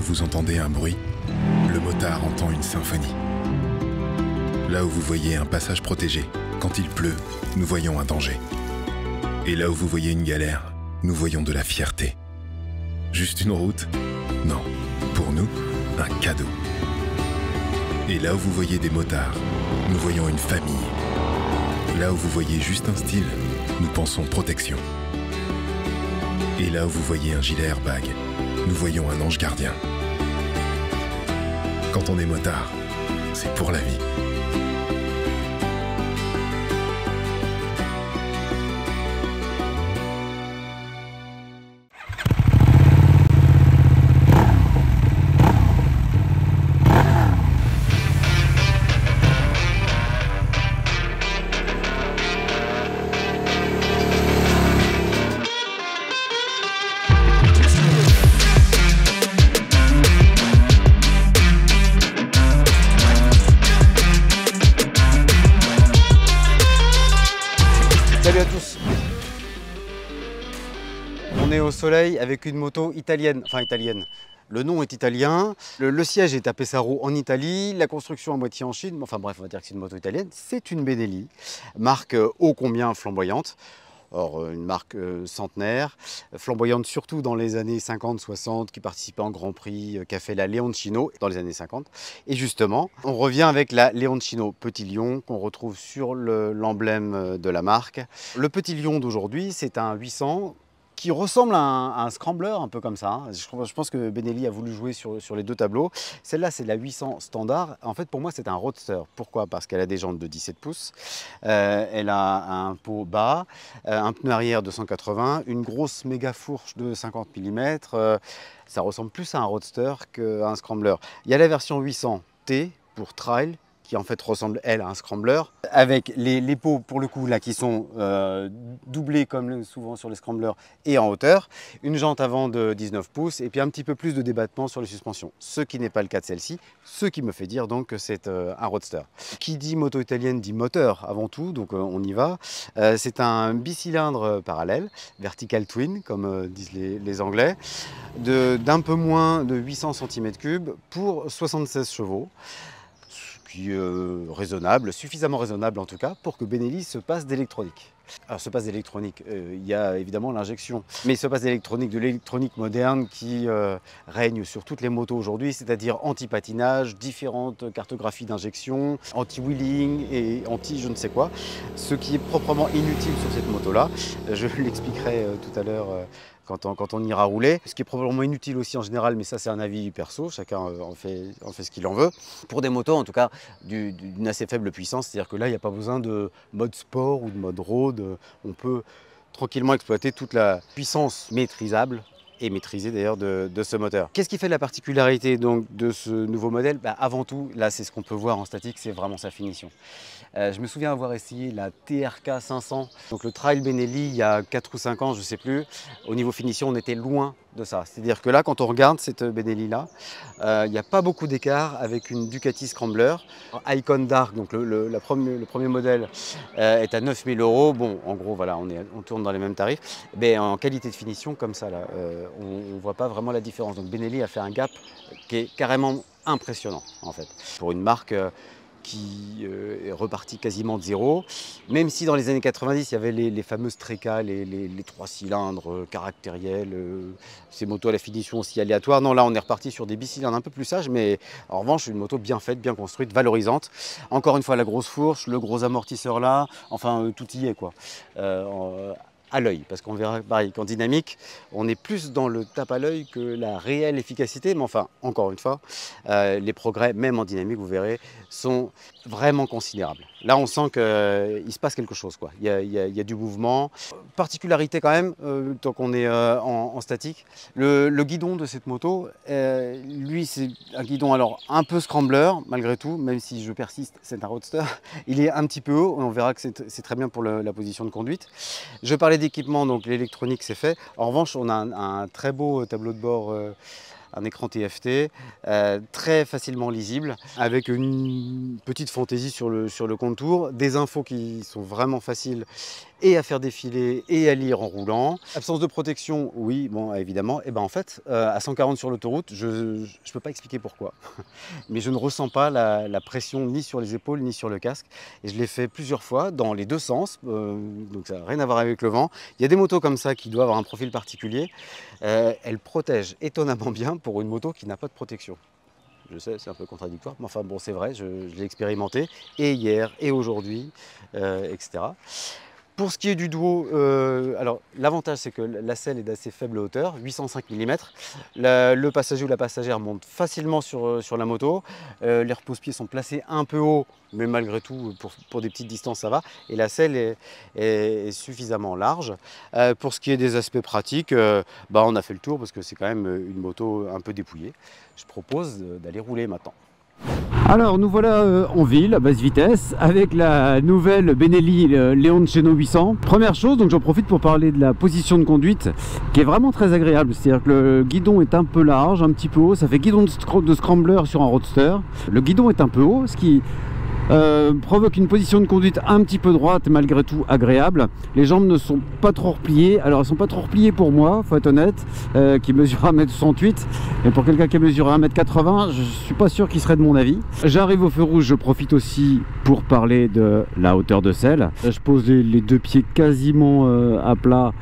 vous entendez un bruit, le motard entend une symphonie. Là où vous voyez un passage protégé, quand il pleut, nous voyons un danger. Et là où vous voyez une galère, nous voyons de la fierté. Juste une route? Non. Pour nous, un cadeau. Et là où vous voyez des motards, nous voyons une famille. Là où vous voyez juste un style, nous pensons protection. Et là où vous voyez un gilet airbag, nous voyons un ange gardien. Quand on est motard, c'est pour la vie. Salut à tous. On est au soleil avec une moto italienne, enfin italienne. Le nom est italien, le siège est à Pesaro en Italie, la construction à moitié en Chine, enfin bref, on va dire que c'est une moto italienne. C'est une Benelli, marque ô combien flamboyante. Or, une marque centenaire, flamboyante surtout dans les années 50-60, qui participait en Grand Prix, qui a fait la Leoncino dans les années 50. Et justement, on revient avec la Leoncino Petit Lion, qu'on retrouve sur l'emblème de la marque. Le Petit Lion d'aujourd'hui, c'est un 800 qui ressemble à un scrambler, un peu comme ça. Je pense que Benelli a voulu jouer sur les deux tableaux. Celle-là, c'est la 800 standard. En fait, pour moi, c'est un roadster. Pourquoi? Parce qu'elle a des jantes de 17 pouces, elle a un pot bas, un pneu arrière de 180, une grosse méga fourche de 50 mm. Ça ressemble plus à un roadster qu'à un scrambler. Il y a la version 800 T pour trail, qui en fait ressemble, elle, à un scrambler, avec les pots, pour le coup, là, qui sont doublés, comme souvent sur les scramblers, et en hauteur, une jante avant de 19 pouces, et puis un petit peu plus de débattement sur les suspensions, ce qui n'est pas le cas de celle-ci, ce qui me fait dire donc que c'est un roadster. Qui dit moto italienne dit moteur avant tout, donc on y va. C'est un bicylindre parallèle, vertical twin, comme disent les Anglais, d'un peu moins de 800 cm3 pour 76 chevaux. Raisonnable, suffisamment raisonnable en tout cas, pour que Benelli se passe d'électronique. Alors se passe d'électronique, il y a évidemment l'injection, mais il se passe d'électronique, de l'électronique moderne qui règne sur toutes les motos aujourd'hui, c'est-à-dire anti-patinage, différentes cartographies d'injection, anti-wheeling et anti-je ne sais quoi, ce qui est proprement inutile sur cette moto-là. Je l'expliquerai tout à l'heure quand on ira rouler. Ce qui est probablement inutile aussi en général, mais ça c'est un avis perso, chacun en fait ce qu'il en veut. Pour des motos en tout cas d'une assez faible puissance, c'est-à-dire que là il n'y a pas besoin de mode sport ou de mode road, on peut tranquillement exploiter toute la puissance maîtrisable et maîtrisée d'ailleurs de ce moteur. Qu'est-ce qui fait la particularité donc de ce nouveau modèle? Avant tout, là c'est ce qu'on peut voir en statique, c'est vraiment sa finition. Je me souviens avoir essayé la TRK 500, donc le Trail Benelli il y a 4 ou 5 ans, je ne sais plus. Au niveau finition, on était loin de ça. C'est-à-dire que là, quand on regarde cette Benelli là, il n'y a pas beaucoup d'écart avec une Ducati Scrambler. Icon Dark, donc le premier modèle est à 9 000 €. Bon, en gros, voilà, on tourne dans les mêmes tarifs. Mais en qualité de finition, comme ça, là, on ne voit pas vraiment la différence. Donc Benelli a fait un gap qui est carrément impressionnant, en fait, pour une marque qui est reparti quasiment de zéro, même si dans les années 90 il y avait les fameuses Treca, les 3 cylindres caractériels, ces motos à la finition aussi aléatoire. Non, là on est reparti sur des bicylindres un peu plus sages, mais en revanche une moto bien faite, bien construite, valorisante. Encore une fois la grosse fourche, le gros amortisseur là, enfin tout y est quoi. À l'œil, parce qu'on verra pareil qu'en dynamique, on est plus dans le tape à l'œil que la réelle efficacité, mais enfin, encore une fois, les progrès, même en dynamique, vous verrez, sont vraiment considérables. Là, on sent qu'il se passe quelque chose, quoi. Il y a du mouvement. Particularité quand même, tant qu'on est en statique, le guidon de cette moto, lui, c'est un guidon alors un peu scrambler, malgré tout, même si je persiste, c'est un roadster. Il est un petit peu haut, on verra que c'est très bien pour la position de conduite. Je parlais d'équipement, donc l'électronique c'est fait. En revanche, on a un très beau tableau de bord, un écran TFT, très facilement lisible, avec une petite fantaisie sur le contour, des infos qui sont vraiment faciles et à faire défiler et à lire en roulant. Absence de protection, oui, bon, évidemment. Et ben en fait, à 140 sur l'autoroute, je ne peux pas expliquer pourquoi. Mais je ne ressens pas la pression ni sur les épaules ni sur le casque. Et je l'ai fait plusieurs fois dans les deux sens, donc ça n'a rien à voir avec le vent. Il y a des motos comme ça qui doivent avoir un profil particulier. Elles protègent étonnamment bien pour une moto qui n'a pas de protection. Je sais, c'est un peu contradictoire, mais enfin bon, c'est vrai, je l'ai expérimenté, et hier, et aujourd'hui, etc. Pour ce qui est du duo, alors l'avantage c'est que la selle est d'assez faible hauteur, 805 mm. Le passager ou la passagère monte facilement sur la moto. Les repose-pieds sont placés un peu haut, mais malgré tout, pour des petites distances, ça va. Et la selle est suffisamment large. Pour ce qui est des aspects pratiques, on a fait le tour parce que c'est quand même une moto un peu dépouillée. Je propose d'aller rouler maintenant. Alors nous voilà en ville à basse vitesse avec la nouvelle Benelli Leoncino 800. Première chose, donc j'en profite pour parler de la position de conduite qui est vraiment très agréable. C'est-à-dire que le guidon est un peu large, un petit peu haut. Ça fait guidon de scrambler sur un roadster. Le guidon est un peu haut, ce qui provoque une position de conduite un petit peu droite, malgré tout agréable. Les jambes ne sont pas trop repliées. Alors elles sont pas trop repliées pour moi, faut être honnête, qui mesure 1m68. Et pour quelqu'un qui a mesuré 1m80, je suis pas sûr qu'il serait de mon avis. J'arrive au feu rouge, je profite aussi pour parler de la hauteur de selle. Je pose les deux pieds quasiment à plat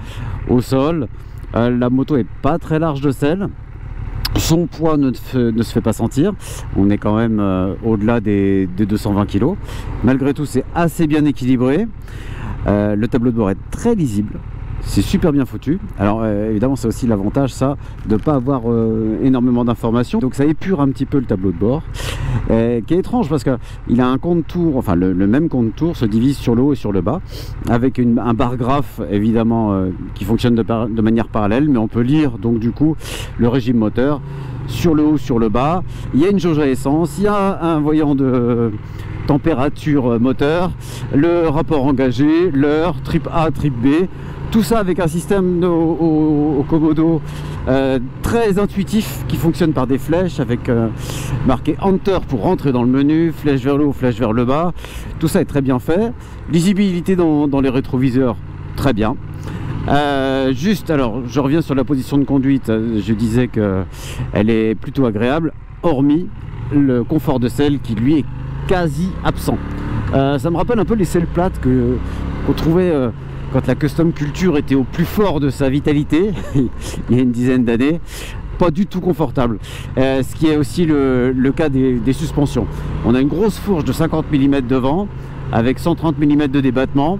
au sol. La moto est pas très large de selle. Son poids ne se fait pas sentir, on est quand même au-delà des 220 kg. Malgré tout, c'est assez bien équilibré. Le tableau de bord est très lisible, c'est super bien foutu. Alors évidemment, c'est aussi l'avantage, ça, de ne pas avoir énormément d'informations. Donc ça épure un petit peu le tableau de bord, qui est étrange parce qu'il a un contour, enfin le même contour se divise sur le haut et sur le bas, avec un bar graphe évidemment qui fonctionne de manière parallèle, mais on peut lire donc du coup le régime moteur sur le haut, sur le bas. Il y a une jauge à essence, il y a un voyant de température moteur, le rapport engagé, l'heure, trip A, trip B. Tout ça avec un système au Komodo très intuitif qui fonctionne par des flèches avec marqué Enter pour rentrer dans le menu, flèche vers le haut, flèche vers le bas. Tout ça est très bien fait. Lisibilité dans les rétroviseurs, très bien. Juste, alors je reviens sur la position de conduite. Je disais qu'elle est plutôt agréable, hormis le confort de selle qui lui est quasi absent. Ça me rappelle un peu les selles plates qu'on trouvait quand la custom culture était au plus fort de sa vitalité, il y a une dizaine d'années. Pas du tout confortable. Ce qui est aussi le cas des suspensions. On a une grosse fourche de 50 mm devant, avec 130 mm de débattement,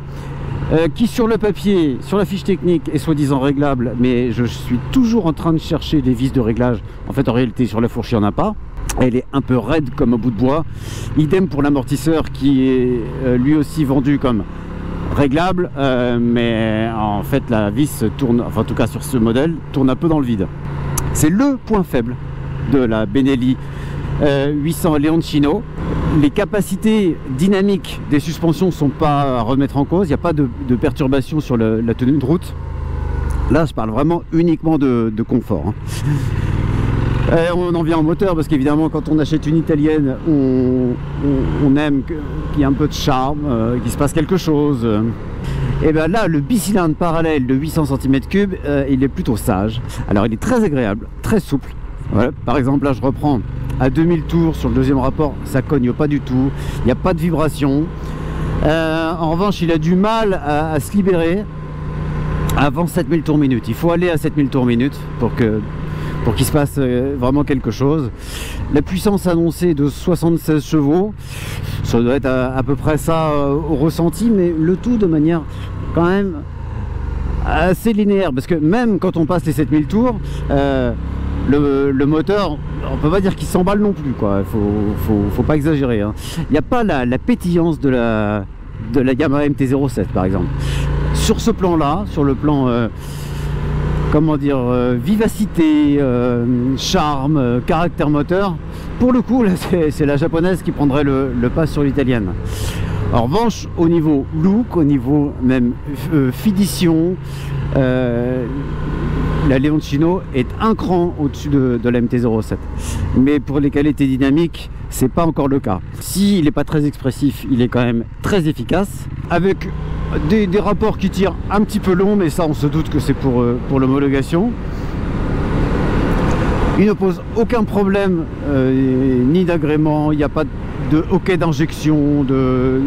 qui sur le papier, sur la fiche technique, est soi-disant réglable, mais je suis toujours en train de chercher des vis de réglage. En fait, en réalité, sur la fourche, il n'y en a pas. Elle est un peu raide comme un bout de bois. Idem pour l'amortisseur qui est lui aussi vendu comme réglable, mais en fait la vis tourne, enfin en tout cas sur ce modèle, tourne un peu dans le vide. C'est le point faible de la Benelli 800 Leoncino. Les capacités dynamiques des suspensions ne sont pas à remettre en cause, il n'y a pas de perturbation sur la tenue de route. Là je parle vraiment uniquement de confort, hein. On en vient au moteur parce qu'évidemment quand on achète une italienne on aime qu'il y ait un peu de charme, qu'il se passe quelque chose. Et bien là le bicylindre parallèle de 800 cm3 il est plutôt sage. Alors il est très agréable, très souple. Voilà. Par exemple là je reprends à 2000 tours sur le deuxième rapport, ça cogne pas du tout, il n'y a pas de vibration. En revanche il a du mal à se libérer avant 7000 tours minute. Il faut aller à 7000 tours minute pour qu'il se passe vraiment quelque chose. La puissance annoncée de 76 chevaux, ça doit être à peu près ça au ressenti, mais le tout de manière quand même assez linéaire, parce que même quand on passe les 7000 tours, le moteur, on peut pas dire qu'il s'emballe non plus, quoi. Faut pas exagérer, hein. Il n'y a pas la pétillance de la Yamaha MT-07 par exemple. Sur ce plan-là, sur le plan comment dire, vivacité, charme, caractère moteur, pour le coup là c'est la japonaise qui prendrait le pas sur l'italienne. En revanche, au niveau look, au niveau même finition, la Leoncino est un cran au-dessus de la MT-07. Mais pour les qualités dynamiques, c'est pas encore le cas. S'il n'est pas très expressif, il est quand même très efficace, avec des rapports qui tirent un petit peu long, mais ça on se doute que c'est pour l'homologation. Il ne pose aucun problème ni d'agrément, il n'y a pas de hoquet d'injection, de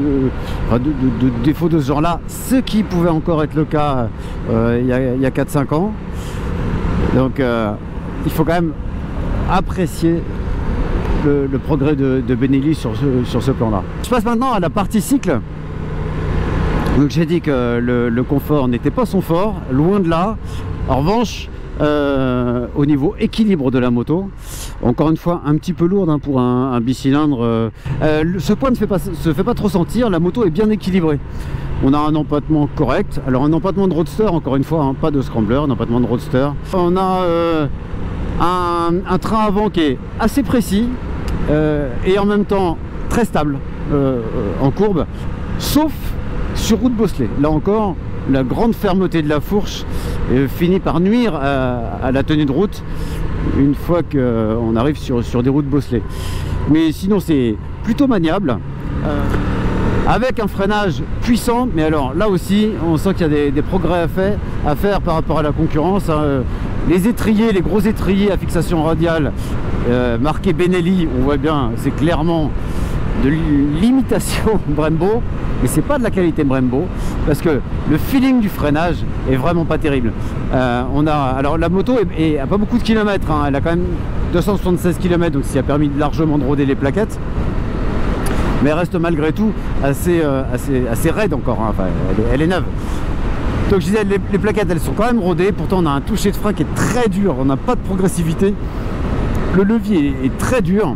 défaut de ce genre-là, ce qui pouvait encore être le cas il y a 4-5 ans. Donc il faut quand même apprécier le progrès de Benelli sur ce plan-là. Je passe maintenant à la partie cycle. Donc j'ai dit que le confort n'était pas son fort, loin de là. En revanche, au niveau équilibre de la moto, encore une fois un petit peu lourde hein, pour un bicylindre, ce point ne se fait pas trop sentir, la moto est bien équilibrée. On a un empattement correct, alors un empattement de roadster, encore une fois, hein, pas de scrambler, un empattement de roadster. On a un train avant qui est assez précis et en même temps très stable en courbe, sauf sur route bosselée. Là encore, la grande fermeté de la fourche finit par nuire à la tenue de route une fois qu'on arrive sur des routes bosselées. Mais sinon c'est plutôt maniable, avec un freinage puissant, mais alors là aussi on sent qu'il y a des progrès à faire par rapport à la concurrence. Les étriers, les gros étriers à fixation radiale marqués Benelli, on voit bien, c'est clairement de l'imitation Brembo, mais c'est pas de la qualité Brembo, parce que le feeling du freinage est vraiment pas terrible. Alors la moto a pas beaucoup de kilomètres, hein, elle a quand même 276 km, donc ça a permis largement de roder les plaquettes, mais elle reste malgré tout assez raide encore, hein, enfin, elle est neuve. Donc je disais, les plaquettes elles sont quand même rodées, pourtant on a un toucher de frein qui est très dur, on n'a pas de progressivité, le levier est très dur,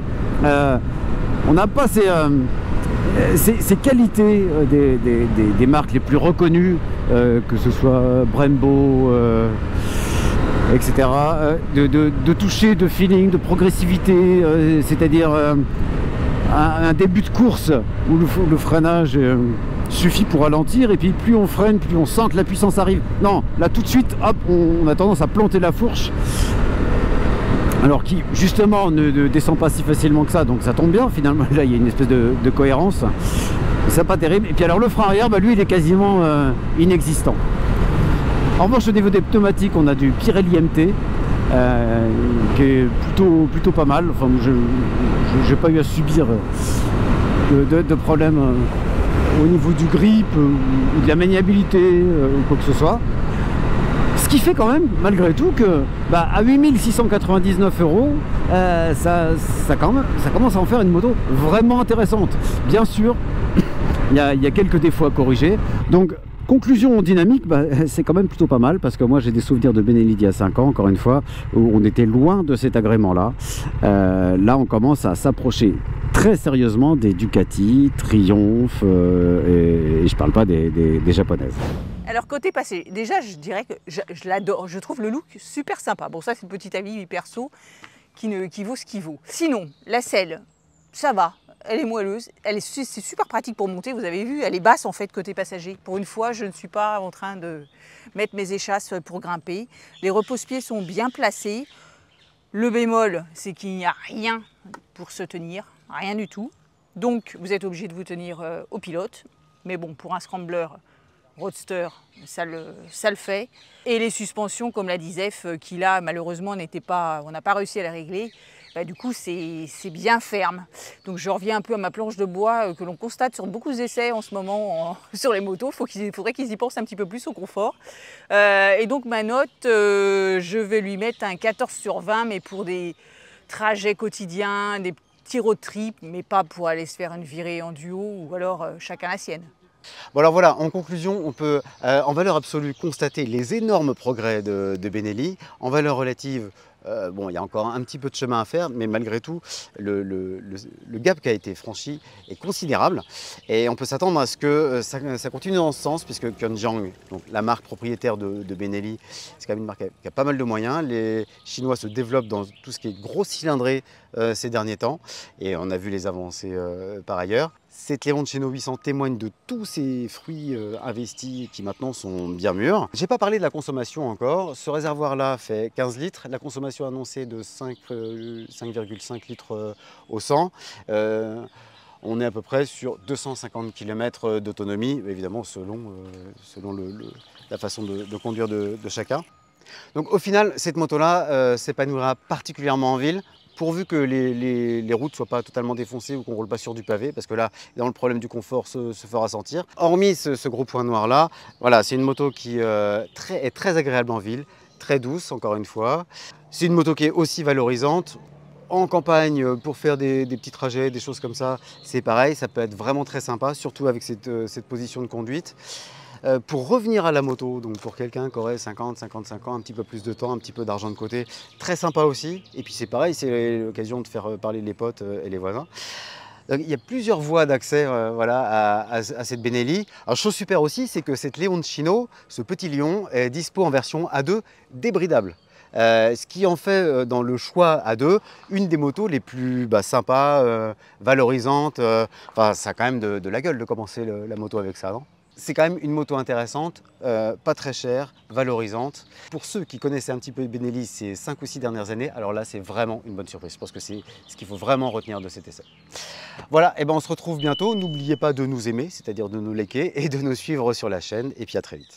on n'a pas ces qualités des marques les plus reconnues, que ce soit Brembo, etc. De toucher, de feeling, de progressivité, c'est-à-dire un début de course où le freinage suffit pour ralentir, et puis plus on freine, plus on sent que la puissance arrive. Non, là tout de suite, hop, on a tendance à planter la fourche. Alors qui justement ne descend pas si facilement que ça, donc ça tombe bien finalement. Là il y a une espèce de cohérence, c'est pas terrible. Et puis alors le frein arrière, bah, lui il est quasiment inexistant. En revanche au niveau des pneumatiques, on a du Pirelli MT qui est plutôt pas mal. Enfin j'ai pas eu à subir de problème au niveau du grip ou de la maniabilité ou quoi que ce soit. Ce qui fait quand même, malgré tout, que bah, à 8 699 €, ça commence à en faire une moto vraiment intéressante. Bien sûr, il y a quelques défauts à corriger. Donc, conclusion dynamique, bah, c'est quand même plutôt pas mal, parce que moi j'ai des souvenirs de Benelli d'il y a 5 ans, encore une fois, où on était loin de cet agrément-là. Là, on commence à s'approcher très sérieusement des Ducati, Triumph, et je parle pas des japonaises. Alors côté passé, déjà je dirais que je l'adore, je trouve le look super sympa. Bon ça c'est une petite avis perso qui vaut ce qu'il vaut. Sinon, la selle, ça va, elle est moelleuse, c'est super pratique pour monter, vous avez vu, elle est basse en fait côté passager. Pour une fois, je ne suis pas en train de mettre mes échasses pour grimper. Les repose-pieds sont bien placés. Le bémol, c'est qu'il n'y a rien pour se tenir, rien du tout. Donc vous êtes obligé de vous tenir au pilote. Mais bon, pour un scrambler roadster, ça le fait. Et les suspensions, comme l'a dit Zef, qui là, malheureusement, on n'a pas réussi à les régler, bah, du coup, c'est bien ferme. Donc je reviens un peu à ma planche de bois que l'on constate sur beaucoup d'essais en ce moment sur les motos. Il faudrait qu'ils y pensent un petit peu plus au confort. Et donc ma note, je vais lui mettre un 14 sur 20, mais pour des trajets quotidiens, des petits road trips, mais pas pour aller se faire une virée en duo ou alors chacun la sienne. Bon alors voilà, en conclusion, on peut en valeur absolue constater les énormes progrès de Benelli. En valeur relative, bon, il y a encore un petit peu de chemin à faire, mais malgré tout, le gap qui a été franchi est considérable. Et on peut s'attendre à ce que ça continue dans ce sens, puisque Quanjiang, donc la marque propriétaire de Benelli, c'est quand même une marque qui a pas mal de moyens. Les Chinois se développent dans tout ce qui est gros cylindré ces derniers temps, et on a vu les avancées par ailleurs. Cette Leon Ceno 800 témoigne de tous ces fruits investis qui maintenant sont bien mûrs. Je n'ai pas parlé de la consommation encore. Ce réservoir-là fait 15 litres. La consommation annoncée de 5,5 litres au 100. on est à peu près sur 250 km d'autonomie, évidemment selon la façon de conduire de chacun. Donc au final, cette moto-là s'épanouira particulièrement en ville, pourvu que les routes ne soient pas totalement défoncées ou qu'on ne roule pas sur du pavé, parce que là, le problème du confort se fera sentir. Hormis ce gros point noir-là, voilà, c'est une moto qui est très agréable en ville, très douce, encore une fois. C'est une moto qui est aussi valorisante. En campagne, pour faire des petits trajets, des choses comme ça, c'est pareil, ça peut être vraiment très sympa, surtout avec cette position de conduite. Pour revenir à la moto, donc pour quelqu'un qui aurait 50, 55 ans, un petit peu plus de temps, un petit peu d'argent de côté, très sympa aussi. Et puis c'est pareil, c'est l'occasion de faire parler les potes et les voisins. Donc, il y a plusieurs voies d'accès voilà, à cette Benelli. Alors chose super aussi, c'est que cette Leoncino, ce petit lion, est dispo en version A2 débridable. Ce qui en fait dans le choix A2 une des motos les plus sympas, valorisantes. Enfin, ça a quand même de la gueule de commencer la moto avec ça, non? C'est quand même une moto intéressante, pas très chère, valorisante. Pour ceux qui connaissaient un petit peu Benelli ces 5 ou 6 dernières années, alors là c'est vraiment une bonne surprise. Je pense que c'est ce qu'il faut vraiment retenir de cet essai. Voilà, et ben on se retrouve bientôt. N'oubliez pas de nous aimer, c'est-à-dire de nous liker et de nous suivre sur la chaîne. Et puis à très vite.